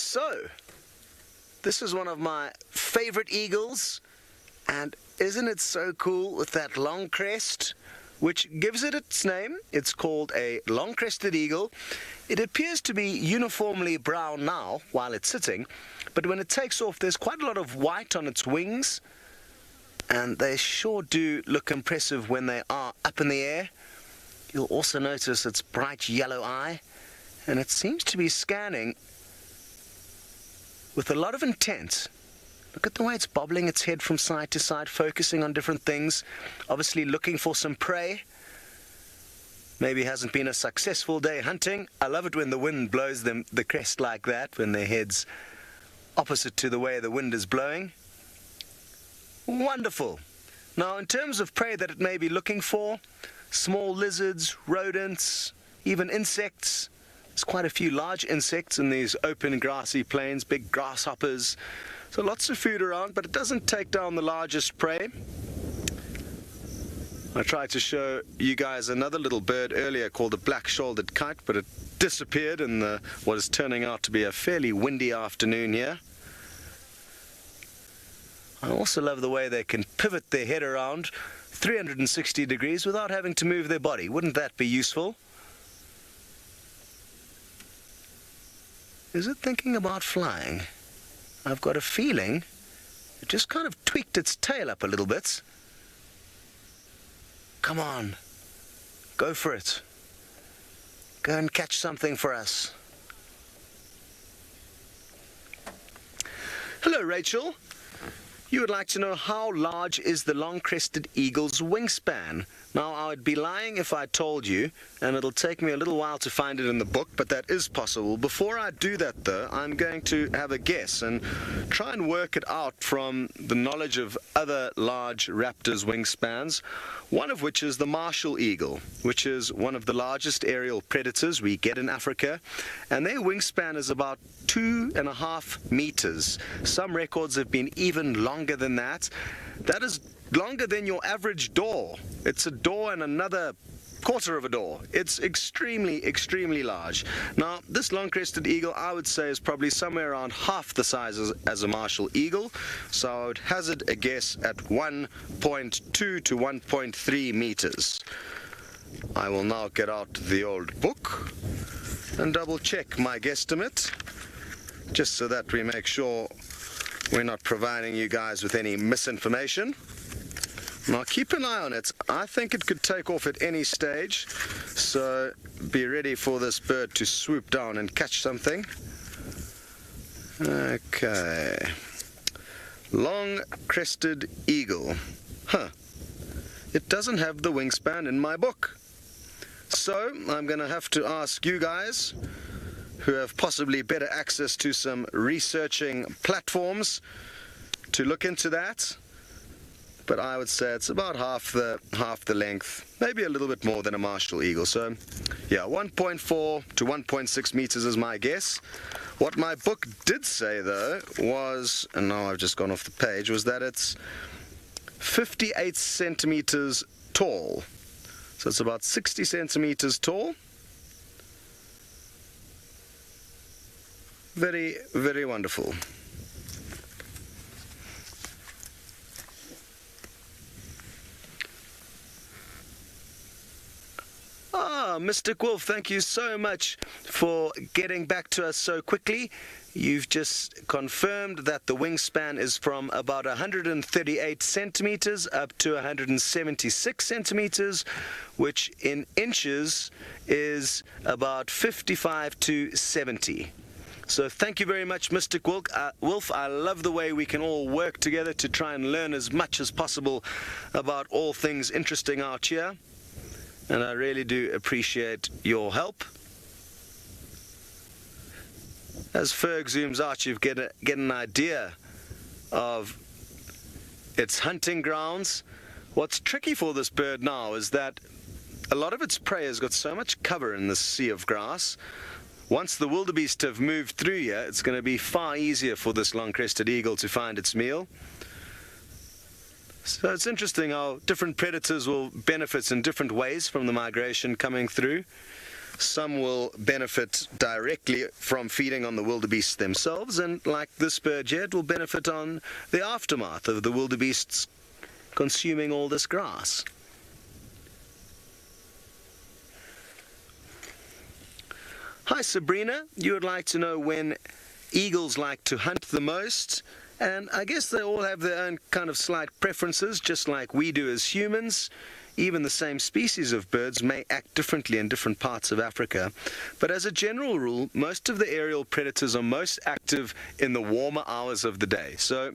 So, this is one of my favorite eagles, and isn't it so cool with that long crest, which gives it its name? It's called a long-crested eagle. It appears to be uniformly brown now while it's sitting, but when it takes off, there's quite a lot of white on its wings, and they sure do look impressive when they are up in the air. You'll also notice its bright yellow eye, and it seems to be scanning with a lot of intent. Look at the way it's bobbling its head from side to side, focusing on different things, obviously looking for some prey. Maybe it hasn't been a successful day hunting. I love it when the wind blows them the crest like that, when their head's opposite to the way the wind is blowing. Wonderful. Now, in terms of prey that it may be looking for, small lizards, rodents, even insects. There's quite a few large insects in these open grassy plains, big grasshoppers. So lots of food around, but it doesn't take down the largest prey. I tried to show you guys another little bird earlier called a black-shouldered kite, but it disappeared in what is turning out to be a fairly windy afternoon here. I also love the way they can pivot their head around 360 degrees without having to move their body. Wouldn't that be useful? Is it thinking about flying? I've got a feeling it just kind of tweaked its tail up a little bit. Come on, go for it. Go and catch something for us. Hello, Rachel. You would like to know how large is the long-crested eagle's wingspan. Now, I would be lying if I told you, and it'll take me a little while to find it in the book, but that is possible. Before I do that, though, I'm going to have a guess and try and work it out from the knowledge of other large raptors' wingspans, one of which is the martial eagle, which is one of the largest aerial predators we get in Africa, and their wingspan is about 2.5 meters. Some records have been even longer than that. That is longer than your average door. It's a door and another quarter of a door. It's extremely, extremely large. Now, this long-crested eagle, I would say, is probably somewhere around half the size as a martial eagle. So I would hazard a guess at 1.2 to 1.3 meters. I will now get out the old book and double check my guesstimate, just so that we make sure we're not providing you guys with any misinformation. Now keep an eye on it. I think it could take off at any stage, so be ready for this bird to swoop down and catch something. Okay. Long-crested eagle. Huh. It doesn't have the wingspan in my book. So I'm going to have to ask you guys, who have possibly better access to some researching platforms, to look into that. But I would say it's about half the length, maybe a little bit more than a martial eagle. So yeah, 1.4 to 1.6 meters is my guess. What my book did say, though, was, and now I've just gone off the page, was that it's 58 centimeters tall. So it's about 60 centimeters tall. Very, very wonderful. Mystic Wolf, thank you so much for getting back to us so quickly. You've just confirmed that the wingspan is from about 138 centimeters up to 176 centimeters, which in inches is about 55 to 70. So thank you very much, Mystic Wolf. I love the way we can all work together to try and learn as much as possible about all things interesting out here. And I really do appreciate your help. As Ferg zooms out, you get an idea of its hunting grounds. What's tricky for this bird now is that a lot of its prey has got so much cover in this sea of grass. Once the wildebeest have moved through here, it's going to be far easier for this long-crested eagle to find its meal. So it's interesting how different predators will benefit in different ways from the migration coming through. Some will benefit directly from feeding on the wildebeests themselves, and like this bird here, it will benefit on the aftermath of the wildebeests consuming all this grass. Hi Sabrina, you would like to know when eagles like to hunt the most, and I guess they all have their own kind of slight preferences, just like we do as humans. Even the same species of birds may act differently in different parts of Africa. But as a general rule, most of the aerial predators are most active in the warmer hours of the day. So